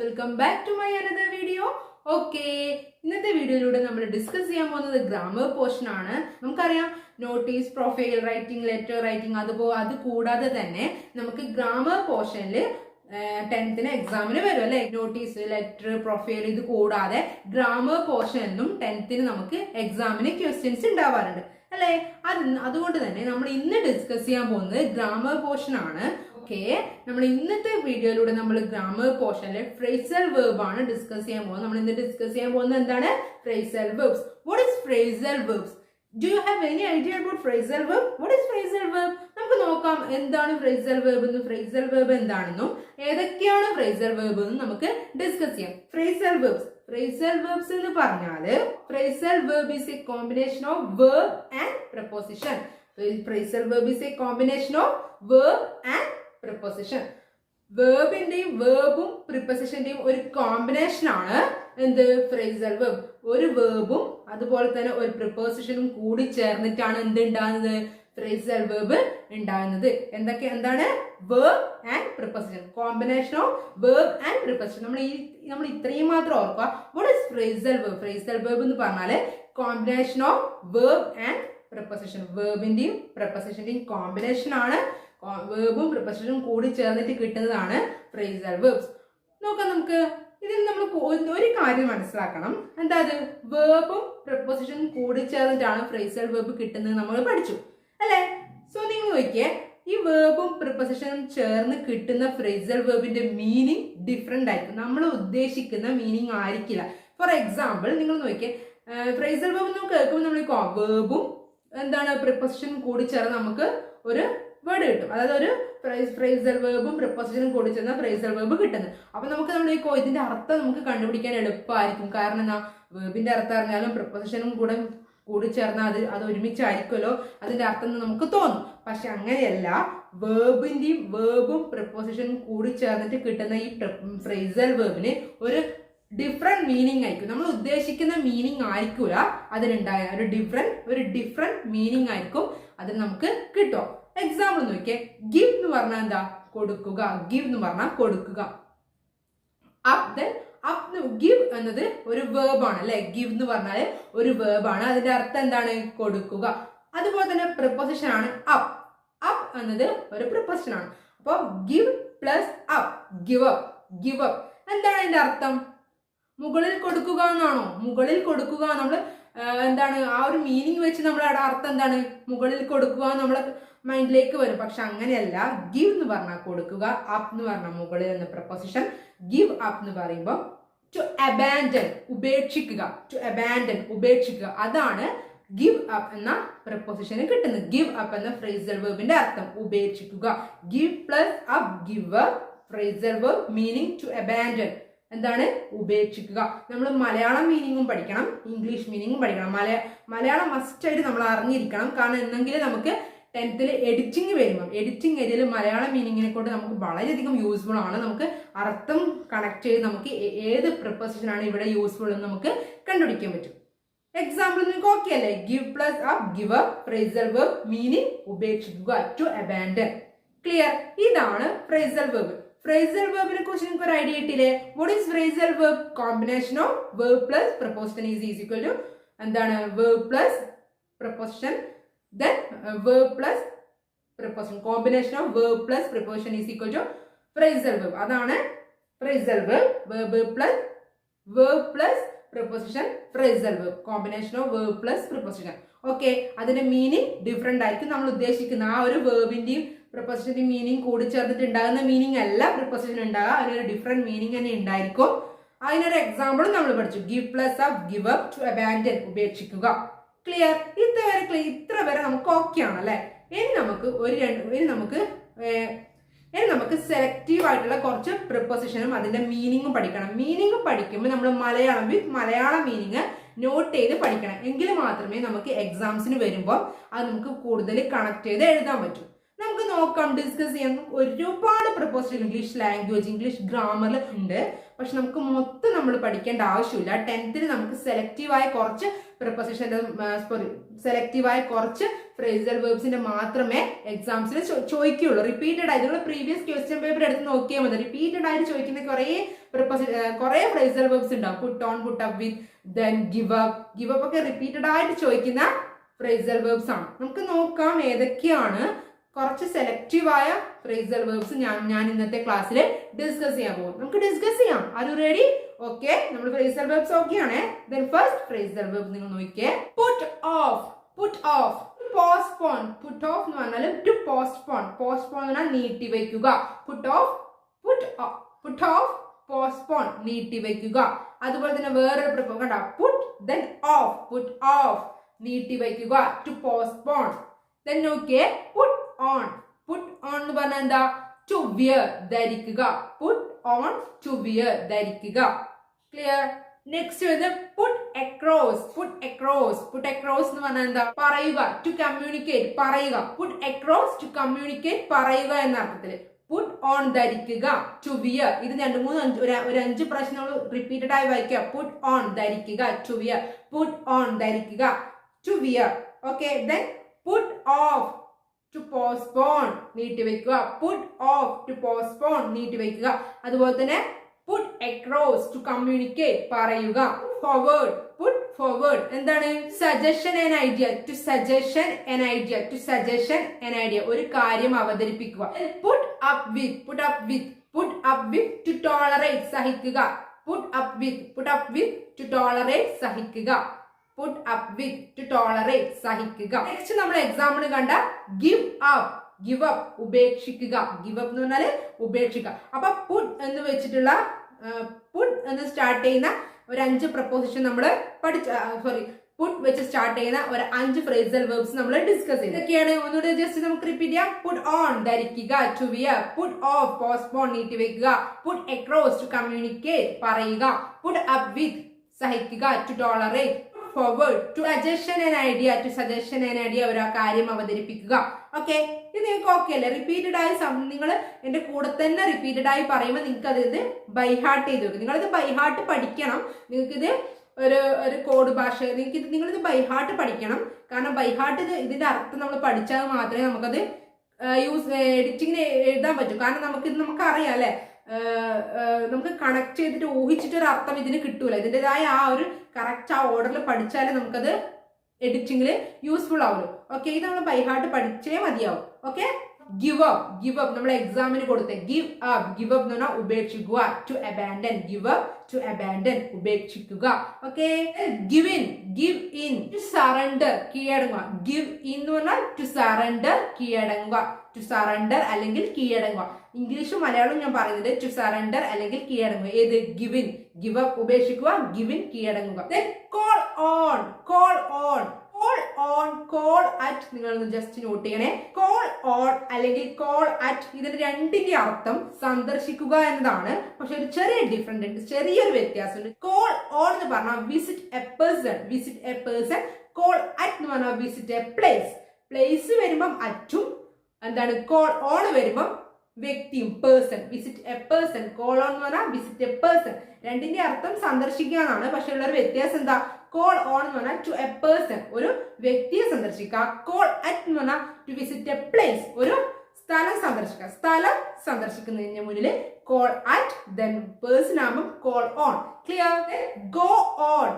Welcome back to my another video. Okay, ഇന്നത്തെ വീഡിയോയിലൂടെ നമ്മൾ ഡിസ്കസ് ചെയ്യാൻ പോകുന്നത് ഗ്രാമർ പോർഷൻ ആണ്. നമുക്കറിയാം notice, profile writing, letter writing, അത് കൂടാതെ തന്നെ നമുക്ക് ഗ്രാമർ പോർഷനിൽ 10th എക്സാമിന് വരും അല്ലെ. നോട്ടീസ്, ലെറ്റർ, പ്രൊഫൈൽ ഇത് കൂടാതെ ഗ്രാമർ പോർഷനിലും 10th നമുക്ക് എക്സാമിന് ക്വസ്റ്റ്യൻസ് ഉണ്ടാവാറുണ്ട് അല്ലെ. അതുകൊണ്ട് തന്നെ നമ്മൾ ഇന്ന് ഡിസ്കസ് ചെയ്യാൻ പോകുന്നത് ഗ്രാമർ പോർഷൻ ആണ്. ഓക്കെ, നമ്മൾ ഇന്നത്തെ വീഡിയോയിലൂടെ നമ്മൾ ഗ്രാമർ പോർഷനിലെ ഫ്രേസൽ വെർബ് ആണ് ഡിസ്കസ് ചെയ്യാൻ പോകുന്നത്. നമ്മൾ ഇന്ന് ഡിസ്കസ് ചെയ്യാൻ പോകുന്നത് എന്താണ്? Phrasal verbs. What is phrasal verbs? Do you have any idea about phrasal verb? What is phrasal verb? നമുക്ക് നോക്കാം എന്താണ് phrasal verb എന്നും phrasal verb എന്താണെന്നും ഏതൊക്കെയാണ് phrasal verb എന്നും നമുക്ക് ഡിസ്കസ് ചെയ്യാം. Phrasal verbs. Phrasal verbs എന്ന് പറഞ്ഞാൽ phrasal verb is a combination of verb and preposition. Phrasal verb is a combination of verb and preposition. വെർബിന്റെയും വെർബും പ്രിപ്പോസിഷന്റെയും ഒരു കോമ്പിനേഷൻ ആണ് എന്ത്? Phrasal verb. ഒരു വെർബും അതുപോലെ തന്നെ ഒരു പ്രിപ്പോസിഷനും കൂടി ചേർന്നിട്ടാണ് എന്ത് ഉണ്ടാകുന്നത്? ഫ്രേസൽ വെർബ് ഉണ്ടാകുന്നത്. എന്താണ്? Verb and preposition, combination of verb and preposition. നമ്മൾ ഇത്രയും മാത്രം ഓർക്കുക. What is phrasal verb? Phrasal verb എന്ന് പറഞ്ഞാല് combination of verb and preposition. വെർബിന്റെയും പ്രിപ്പോസിഷന്റെയും കോമ്പിനേഷൻ ആണ്. വെർബും പ്രിപ്പോസിഷനും കൂടി ചേർന്നിട്ട് കിട്ടുന്നതാണ് ഫ്രേസൽ വെർബ്സ്. നോക്കാം, നമുക്ക് ഇതിൽ നമ്മൾ ഒരു കാര്യം മനസ്സിലാക്കണം. എന്താ അത്? വെർബും പ്രിപ്പോസിഷനും കൂടി ചേർന്നിട്ടാണ് ഫ്രേസൽ വെർബ് കിട്ടുന്നത് നമ്മൾ പഠിച്ചു അല്ലെ. സോ നിങ്ങൾ നോക്കിയേ, ഈ വെർബും പ്രിപ്പോസിഷനും ചേർന്ന് കിട്ടുന്ന ഫ്രേസൽ വെർബിന്റെ മീനിങ് ഡിഫറെന്റ് ആയിരിക്കും. നമ്മൾ ഉദ്ദേശിക്കുന്ന മീനിങ് ആയിരിക്കില്ല. ഫോർ എക്സാമ്പിൾ നിങ്ങൾ നോക്കിയേ, ഫ്രേസൽ വെർബ് നമ്മൾ കേൾക്കുമ്പോൾ നമ്മൾ വെർബും എന്താണ് പ്രിപ്പോസിഷനും കൂടി ചേർന്ന് നമുക്ക് ഒരു വേർഡ് കിട്ടും. അതായത് ഒരു ഫ്രേസൽ വെർബും പ്രിപ്പോസിഷനും കൂടി ചേർന്ന ഫ്രേസൽ വെർബ് കിട്ടുന്നത്. അപ്പൊ നമുക്ക് നമ്മൾ ഇതിന്റെ അർത്ഥം നമുക്ക് കണ്ടുപിടിക്കാൻ എളുപ്പമായിരിക്കും. കാരണം എന്താ? വെർബിന്റെ അർത്ഥം അറിഞ്ഞാലും പ്രിപ്പോസിഷനും കൂടി ചേർന്നാൽ അത് ഒരുമിച്ചായിരിക്കുമല്ലോ അതിന്റെ അർത്ഥം എന്ന് നമുക്ക് തോന്നും. പക്ഷെ അങ്ങനെയല്ല. വെർബും പ്രിപ്പോസിഷനും കൂടി ചേർന്നിട്ട് കിട്ടുന്ന ഈ ഫ്രേസൽ വെർബിന് ഒരു ഡിഫറെന്റ് മീനിങ് ആയിരിക്കും. നമ്മൾ ഉദ്ദേശിക്കുന്ന മീനിങ് ആയിരിക്കൂല അതിനുണ്ടായ ഒരു ഡിഫറെന്റ് മീനിങ് ആയിരിക്കും അതിന് നമുക്ക് കിട്ടും. എക്സാമ്പിൾ നോക്കിയേ, ഗിവ് എന്ന് പറഞ്ഞാൽ എന്താ? കൊടുക്കുക. ഗിവ് എന്ന് പറഞ്ഞാൽ കൊടുക്കുക. ഗിവ് എന്നത് ഒരു വേർബാണ് അല്ലെ. ഗിവ് എന്ന് പറഞ്ഞാൽ ഒരു വേർബാണ്. അതിന്റെ അർത്ഥം എന്താണ്? കൊടുക്കുക. അതുപോലെ തന്നെ പ്രിപ്പോസിഷൻ ആണ് അപ്പ്. അപ്പ് എന്നത് ഒരു പ്രിപ്പോസിഷൻ ആണ്. അപ്പൊ give plus up, give up. Give up എന്താണ് അതിന്റെ അർത്ഥം? മുകളിൽ കൊടുക്കുക എന്നാണോ? മുകളിൽ കൊടുക്കുക. നമ്മൾ എന്താണ് ആ ഒരു മീനിങ് വെച്ച് നമ്മുടെ അർത്ഥം എന്താണ്? മുകളിൽ കൊടുക്കുക നമ്മളെ മൈൻഡിലേക്ക് വരും. പക്ഷെ അങ്ങനെയല്ല. ഗിവ് എന്ന് പറഞ്ഞാൽ കൊടുക്കുക, അപ്പ് എന്ന് പറഞ്ഞാൽ മുകളിൽ എന്ന പ്രപ്പോസിഷൻ. ഗിവ് അപ്പ് എന്ന് പറയുമ്പോൾ ടു അബാൻഡൻ, ഉപേക്ഷിക്കുക. ടു അബാൻഡൻ, ഉപേക്ഷിക്കുക. അതാണ് ഗിവ് അപ്പ് എന്ന പ്രപ്പോസിഷന് കിട്ടുന്നത്. ഗിവ് അപ്പ് എന്ന ഫ്രേസൽ വെർബിന്റെ അർത്ഥം ഉപേക്ഷിക്കുക. Give plus up, give up. Phrasal verb meaning to abandon. എന്താണ്? ഉപേക്ഷിക്കുക. നമ്മൾ മലയാളം മീനിങ്ങും പഠിക്കണം, ഇംഗ്ലീഷ് മീനിങ്ങും പഠിക്കണം. മലയാളം മസ്റ്റായിട്ട് നമ്മൾ അറിഞ്ഞിരിക്കണം. കാരണം എന്നെങ്കിലും നമുക്ക് 10th എഡിറ്റിംഗ് വരുമ്പോൾ എഡിറ്റിംഗ് ഏരിയയിൽ മലയാളം മീനിങ്ങിനെ കൊണ്ട് നമുക്ക് വളരെയധികം യൂസ്ഫുൾ ആണ്. നമുക്ക് അർത്ഥം കണക്ട് ചെയ്ത് നമുക്ക് ഏത് പ്രിപ്പോസിഷൻ ആണ് ഇവിടെ യൂസ്ഫുൾ എന്ന് നമുക്ക് കണ്ടുപിടിക്കാൻ പറ്റും. എക്സാമ്പിൾ നിങ്ങൾക്ക് ഓക്കെ അല്ലേ? Give plus up, give up. Phrasal verb meaning ഉപേക്ഷിക്കുക, ടു അബാൻഡൻ. ക്ലിയർ? ഇതാണ് ഫ്രേസൽ വെർബ്. ഫ്രേസൽ വെർബിനെ കുറിച്ച് നിങ്ങൾക്ക് ഒരു ഐഡിയ കിട്ടിയില്ലേ? What is phrasal verb? Combination of verb plus preposition is equal to എന്താണ്? Verb plus preposition, then verb plus preposition. Combination of verb plus preposition is equal to phrasal verb. അതാണ് phrasal verb. verb plus preposition, phrasal verb. Combination of verb plus preposition. Okay, അതിന്റെ meaning different ആയിരിക്കും. നമ്മൾ ഉദ്ദേശിക്കുന്ന ആ ഒരു വെർബിന്റെയും പ്രിപ്പോസിഷന്റെയും meaning കൂടി ചേർന്നിട്ട് ഉണ്ടാകുന്ന മീനിങ് അല്ല പ്രിപ്പോസിഷൻ ഉണ്ടാകുക. അതിനൊരു ഡിഫറെന്റ് മീനിങ് തന്നെ ഉണ്ടായിരിക്കും. അതിനൊരു എക്സാമ്പിൾ നമ്മൾ പഠിച്ചു. Give plus up, give up. To abandon, ഉപേക്ഷിക്കുക. ക്ലിയർ? ഇത്ര വരെ നമുക്ക് ഓക്കെ ആണല്ലേ. ഇനി നമുക്ക് സെലക്റ്റീവ് ആയിട്ടുള്ള കുറച്ച് പ്രിപ്പോസിഷനും അതിന്റെ മീനിങ്ങും പഠിക്കണം. മീനിങ് പഠിക്കുമ്പോൾ നമ്മൾ മലയാളം മീനിങ് നോട്ട് ചെയ്ത് പഠിക്കണം. എങ്കിൽ മാത്രമേ നമുക്ക് എക്സാംസിന് വരുമ്പോൾ അത് നമുക്ക് കൂടുതൽ കണക്ട് ചെയ്ത് എഴുതാൻ പറ്റൂ. നമുക്ക് നോക്കാം, ഡിസ്കസ് ചെയ്യാം. ഒരുപാട് പ്രപ്പോസിഷൻ ഇംഗ്ലീഷ് ലാംഗ്വേജ്, ഇംഗ്ലീഷ് ഗ്രാമറിൽ ഉണ്ട്. പക്ഷെ നമുക്ക് മൊത്തം നമ്മൾ പഠിക്കേണ്ട ആവശ്യമില്ല. 10th നമുക്ക് സെലക്റ്റീവായ കുറച്ച് പ്രപ്പോസിഷന്റെ സെലക്റ്റീവായ കുറച്ച് ഫ്രേസൽ വേർബ്സിന്റെ മാത്രമേ എക്സാംസിൽ ചോദിക്കുകയുള്ളൂ. റിപ്പീറ്റഡ് ആയിട്ട് നിങ്ങൾ പ്രീവിയസ് ക്വസ്റ്റ്യൻ പേപ്പർ എടുത്ത് നോക്കിയാൽ മതി. റിപ്പീറ്റഡ് ആയിട്ട് ചോദിക്കുന്ന കുറെ ഫ്രേസൽ വേർബ്സ് ഉണ്ടാവും. Put on, puttu up with, then give up ഒക്കെ റിപ്പീറ്റഡ് ആയിട്ട് ചോദിക്കുന്ന ഫ്രേസൽ വേർബ്സ് ആണ്. നമുക്ക് നോക്കാം ഏതൊക്കെയാണ്. കുറച്ച് സെലക്റ്റീവായ ഫ്രേസൽ വേർബ്സ് ഞാൻ ഇന്നത്തെ ക്ലാസ്സിൽ ഡിസ്കസ് ചെയ്യാൻ പോകും. നമുക്ക് ഡിസ്കസ് ചെയ്യാം. Are you ready? ഓക്കെ, നമ്മൾ ഫ്രേസൽ വേർബ്സ് ഓക്കെ ആണ്. ദെൻ ഫസ്റ്റ് ഫ്രേസൽ വേർബ് നിങ്ങൾ നോക്കിയേ, put off. Put off, postpone. Put off എന്ന് പറഞ്ഞാൽ ടു പോസ്റ്റ്പോൺ. പോസ്റ്റ്പോൺ എന്ന് പറഞ്ഞാൽ നീട്ടി വയ്ക്കുക. Put off, put off, postpone നീട്ടി വയ്ക്കുക. അതുപോലെ തന്നെ വേറൊരു പ്രപ്പോസ് കണ്ട, put then off. Put off നീട്ടി വയ്ക്കുക, ടു പോസ്റ്റ്പോൺ. ദെൻ നോക്കിയേ, പുട്ട് ഓൺ. പുട്ട് ഓൺ എന്ന് പറഞ്ഞാൽ എന്താ? ടു വിയർ, ധരിക്കുക. പുട്ട് ഓൺ, ടു വിയർ, ധരിക്കുക. ക്ലിയർ? നെക്സ്റ്റ് വരുന്നത് put across. Put across. Put across എന്ന് പറഞ്ഞാൽ എന്താ? പറയുക, ടു കമ്മ്യൂണിക്കേറ്റ്, പറയുക. പുട്ട് അക്രോസ്, ടു കമ്മ്യൂണിക്കേറ്റ്, പറയുക എന്ന അർത്ഥത്തില്. പുട്ട് ഓൺ, ധരിക്കുക. ടു വിയർ, ഇത് 5 പ്രാവശ്യം നമ്മൾ റിപ്പീറ്റഡ് ആയി വായിക്കുക. പുട്ട് ഓൺ, ധരിക്കുക. To wear. പുട്ട് ഓൺ, ധരിക്കുക. To wear. Okay, then put off, to postpone, നീട്ടി വെക്കുക. പുട്ട് ഓഫ്, ടു പോസ്റ്റ്പോൺ, നീട്ടി വെക്കുക. അതുപോലെ തന്നെ പുട്ട് അക്രോസ്, ടു കമ്മ്യൂണിക്കേറ്റ്, പറയുക. ഫോർവേഡ്. പുട്ട് ഫോർവേഡ് എന്താണ്? Suggestion and idea. To suggestion and idea. To suggestion and idea, ഒരു കാര്യം അവതരിപ്പിക്കുക. Put up with. Put up with. Put up with, to tolerate, സഹിക്കുക. Put up with. Put up with, to tolerate, സഹിക്കുക. Put up with, to tolerate, സഹിക്കുക. Next നമ്മൾ example കണ്ട give up. Give up, ഉപേക്ഷിക്കുക. Give up എന്ന് പറഞ്ഞാല് ഉപേക്ഷിക്കുക. അപ്പൊ പുട്ട് എന്ന് വെച്ചിട്ടുള്ള പുട്ട് എന്ന് സ്റ്റാർട്ട് ചെയ്യുന്ന ഒരു 5 പ്രപ്പോസിഷൻ നമ്മൾ പുട്ട് വെച്ച് സ്റ്റാർട്ട് ചെയ്യുന്ന ഒരു 5 ഫ്രേസൽ വേർബ്സ് നമ്മൾ ഡിസ്കസ് ചെയ്തു. ഇതൊക്കെയാണ്. ഒന്നുകൂടെ ജസ്റ്റ് നമുക്ക് റിപ്പീറ്റ് ചെയ്യാം. പുട്ട് ഓൺ, ധരിക്കുക. To wear. Put off, postpone, നീട്ടി വെക്കുക. പുട്ട് അക്രോസ്, ടു കമ്മ്യൂണിക്കേറ്റ്, പറയുക. പുട്ട് അപ്പ് വിത്ത്, സഹിക്കുക. To tolerate. Forward, to suggestion and idea. To suggestion and idea, ഒരു കാര്യം അവതരിപ്പിക്കുക. ഓക്കെ, ഇത് നിങ്ങൾക്ക് ഓക്കെ അല്ലേ? റിപ്പീറ്റഡ് ആയി നിങ്ങൾ എന്റെ കൂടെ തന്നെ റിപ്പീറ്റഡ് ആയി പറയുമ്പോൾ നിങ്ങൾക്ക് അത് ബൈഹാർട്ട് ചെയ്ത് വെക്കും. നിങ്ങളിത് ബൈഹാർട്ട് പഠിക്കണം. നിങ്ങൾക്കിത് ഒരു കോഡ് ഭാഷ, നിങ്ങളിത് ബൈഹാർട്ട് പഠിക്കണം. കാരണം ബൈഹാർട്ട് ഇതിന്റെ അർത്ഥം നമ്മൾ പഠിച്ചാൽ മാത്രമേ നമുക്കത് എഡിറ്റിങ്ങിന് എഴുതാൻ പറ്റൂ. കാരണം നമുക്കറിയാം അല്ലെ, നമുക്ക് കണക്ട് ചെയ്തിട്ട് ഊഹിച്ചിട്ട് ഒരു അർത്ഥം ഇതിന് കിട്ടൂല. ഇതിൻ്റെതായ ആ ഒരു കറക്റ്റ് ആ ഓർഡറിൽ പഠിച്ചാലേ നമുക്കത് എഡിറ്റിംഗിൽ യൂസ്ഫുൾ ആവുള്ളൂ. ഓക്കെ, ഇത് നമ്മൾ ബൈഹാർട്ട് പഠിച്ചേ മതിയാവും. Okay, give up. Give up നമ്മൾ എക്സാമിന് കൊടുത്തേ. Give up. ഗിവ് അപ്പ് എന്ന് പറഞ്ഞാൽ ഉപേക്ഷിക്കുക. To abandon. Give up, to abandon, ഉപേക്ഷിക്കുക. Okay, give in. Give in, to surrender, കീഴടങ്ങുക. ഗിവ് ഇൻ എന്ന് പറഞ്ഞാൽ ടു സറണ്ടർ, കീഴടങ്ങുക. ടു സറണ്ടർ അല്ലെങ്കിൽ കീഴടങ്ങുക. ഇംഗ്ലീഷും മലയാളവും ഞാൻ പറയുന്നത് ടു സറണ്ടർ അല്ലെങ്കിൽ കീഴടങ്ങുക. ഏത്? Give in. ഗിവ് അപ്പ് ഉപേക്ഷിക്കുക, ഗിവ് ഇൻ കീഴടങ്ങുക. Call on. Call on. Call on, call at. നിങ്ങളൊന്ന് ജസ്റ്റ് നോട്ട് ചെയ്യണേ. കോൾ ഓൺ അല്ലെങ്കിൽ കോൾ അറ്റ്, ഇതിന് രണ്ടിന്റെ അർത്ഥം സന്ദർശിക്കുക എന്നതാണ്. പക്ഷെ ഒരു ചെറിയ ഡിഫറൻറ്റ് ഉണ്ട്, ചെറിയൊരു വ്യത്യാസമുണ്ട്. കോൾ ഓൺ എന്ന് പറഞ്ഞാൽ visit A person. Visit A person. Call at എന്ന് പറഞ്ഞാൽ വിസിറ്റ് എ പ്ലേസ്. പ്ലേസ് വരുമ്പം അറ്റും, എന്താണ് കോൾ ഓൺ വരുമ്പം വ്യക്തിയും, person. Visit A person. Call on എന്ന് പറഞ്ഞാൽ വിസിറ്റ് എ പേഴ്സൺ. രണ്ടിന്റെ അർത്ഥം സന്ദർശിക്കുക എന്നാണ്. പക്ഷെ ഉള്ള ഒരു വ്യത്യാസം എന്താ? കോൾ ഓൺ എന്ന് പറഞ്ഞാൽ ടു എ പേഴ്സൺ, ഒരു വ്യക്തിയെ സന്ദർശിക്കുക. കോൾ അറ്റ് എന്ന് പറഞ്ഞാൽ ടു വിസിറ്റ് എ പ്ലേസ്, ഒരു സ്ഥലം സന്ദർശിക്കുക. സ്ഥലം സന്ദർശിക്കുന്നതിന് മുന്നിൽ കോൾ അറ്റ്, ദെൻ പേഴ്സൺ ആകുമ്പോൾ call on. Clear? Go on.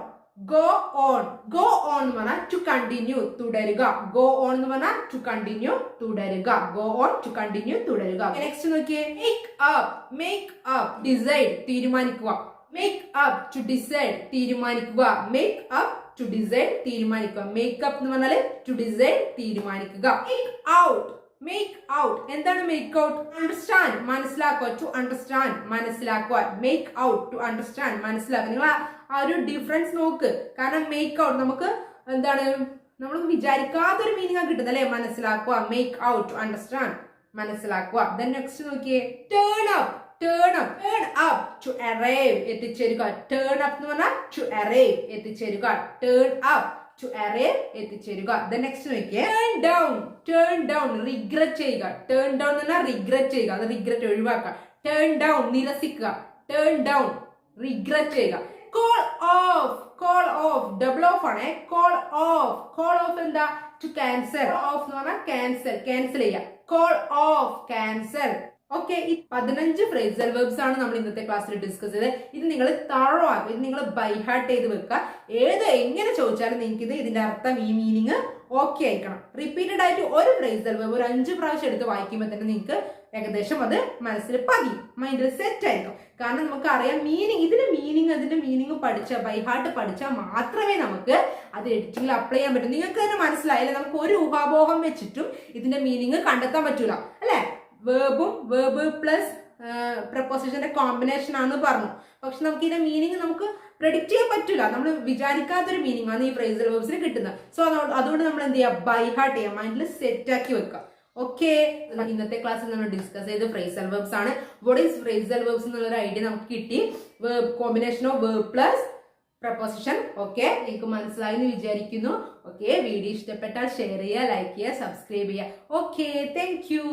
Go on. Go on എന്ന് പറഞ്ഞാൽ ടു കണ്ടിന്യൂ, തുടരുക. ഗോ ഓൺ എന്ന് പറഞ്ഞാൽ ടു കണ്ടിന്യൂ, തുടരുക. ഗോ ഓൺ, ടു കണ്ടിന്യൂ, തുടരുക. നെക്സ്റ്റ് നോക്കിയേ, make up. Make up, decide, തീരുമാനിക്കുക. മേക്ക് അപ്പ്, ടു ഡിസൈഡ്, തീരുമാനിക്കുക. മേക്ക് അപ്പ്, ടു ഡിസൈഡ്, തീരുമാനിക്കുക. മേക്കപ്പ് എന്ന് പറഞ്ഞാൽ ടു ഡിസൈഡ്, തീരുമാനിക്കുക. Make out. മേക്ക് ഔട്ട് എന്താണ്? മേക്ക് ഔട്ട് അണ്ടർസ്റ്റാൻഡ്, മനസ്സിലാക്കുക. ടു അണ്ടർസ്റ്റാൻഡ്, മനസ്സിലാക്കുക. മേക്ക് ഔട്ട്, ടു അണ്ടർസ്റ്റാൻഡ്, മനസ്സിലാക്കുക. നിങ്ങൾ ആ ഒരു ഡിഫറൻസ് നോക്ക്. കാരണം മേക്ക് ഔട്ട് നമുക്ക് എന്താണ്, നമ്മൾ വിചാരിക്കാത്തൊരു മീനിങ് ആണ് കിട്ടുന്നത് അല്ലെ? മനസ്സിലാക്കുക. മേക്ക് ഔട്ട്, ടു അണ്ടർസ്റ്റാൻഡ്, മനസ്സിലാക്കുക. ദെൻ നെക്സ്റ്റ് നോക്കിയേ, turn up. Turn up. Turn up, to arrive, എത്തിച്ചേരുക. ടേൺ അപ്പ് എന്ന് പറഞ്ഞാൽ ടു അറൈവ്, എത്തിച്ചേരുക. ടേൺ അപ്പ്, ടു അറൈവ് എത്തിച്ചേരുക. നെക്സ്റ്റ് നോക്കിയേ, ടേൺ ഡൗൺ റിഗ്രറ്റ് ചെയ്യുക. ടേൺ ഡൗൺ എന്ന് പറഞ്ഞാൽ റിഗ്രറ്റ് ചെയ്യുക, അത് റിഗ്രറ്റ് ഒഴിവാക്കുക. ടേൺ ഡൗൺ നിരസിക്കുക, ടേൺ ഡൗൺ റിഗ്രറ്റ് ചെയ്യുക. കോൾ ഓഫ് ഡബിൾ ഓഫ് ആണ്. കോൾ ഓഫ് എന്താ? To cancel. ഓഫ് എന്ന് പറഞ്ഞാൽ ക്യാൻസൽ ചെയ്യുക. Call of cancel. ഓക്കെ, ഈ 15 ഫ്രേസൽ വെർബ്സ് ആണ് നമ്മൾ ഇന്നത്തെ ക്ലാസ്സിൽ ഡിസ്കസ് ചെയ്തത്. ഇത് നിങ്ങൾ തറോ ആക്കുക, ഇത് നിങ്ങൾ ബൈ ഹാർട്ട് ചെയ്ത് വെക്കുക. എങ്ങനെ ചോദിച്ചാലും നിങ്ങൾക്ക് ഇതിന്റെ അർത്ഥം ഈ മീനിങ് ഓക്കെ ആയിരിക്കണം. റിപ്പീറ്റഡ് ആയിട്ട് ഒരു ഫ്രേസൽ വെർബ് ഒരു 5 പ്രാവശ്യം എടുത്ത് വായിക്കുമ്പോൾ തന്നെ നിങ്ങൾക്ക് ഏകദേശം അത് മനസ്സിൽ പതിയും, മൈൻഡിൽ സെറ്റ് ആയിരിക്കും. കാരണം നമുക്ക് അറിയാം അതിന്റെ മീനിങ് പഠിച്ചാൽ ബൈ ഹാർട്ട് പഠിച്ചാൽ മാത്രമേ നമുക്ക് അത് എഡിറ്റിംഗിൽ അപ്ലൈ ചെയ്യാൻ പറ്റും. നിങ്ങൾക്ക് തന്നെ മനസ്സിലായില്ലേ, നമുക്ക് ഒരു ഊഹാപോഹം വെച്ചിട്ടും ഇതിന്റെ മീനിങ് കണ്ടെത്താൻ പറ്റൂല അല്ലെ. വേർബ് പ്ലസ് പ്രപ്പോസിഷന്റെ കോമ്പിനേഷൻ ആണെന്ന് പറഞ്ഞു. പക്ഷെ നമുക്ക് ഇതിന്റെ മീനിങ് നമുക്ക് പ്രെഡിക്റ്റ് ചെയ്യാൻ പറ്റില്ല. നമ്മൾ വിചാരിക്കാത്തൊരു മീനിങ് ആണ് ഈ ഫ്രേസൽ വെർബ്സിന് കിട്ടുന്നത്. സോ അതുകൊണ്ട് നമ്മൾ എന്ത് ചെയ്യുക, ബൈ ഹാർട്ട് ചെയ്യുക, മൈൻഡിൽ സെറ്റ് ആക്കി വെക്കുക. ഓക്കെ, ഇന്നത്തെ ക്ലാസ്സിൽ നമ്മൾ ഡിസ്കസ് ചെയ്ത് ഫ്രേസൽ വെർബ്സ് ആണ്. വാട്ട് ഈസ് ഫ്രേസൽ വെർബ്സ് എന്നുള്ള ഐഡിയ നമുക്ക് കിട്ടി. Combination of verb plus preposition. Okay, നിങ്ങൾക്ക് മനസ്സിലായി എന്ന് വിചാരിക്കുന്നു. ഓക്കെ, വീഡിയോ ഇഷ്ടപ്പെട്ടാൽ ഷെയർ ചെയ്യുക, ലൈക്ക് ചെയ്യുക, സബ്സ്ക്രൈബ് ചെയ്യുക. Okay, thank you.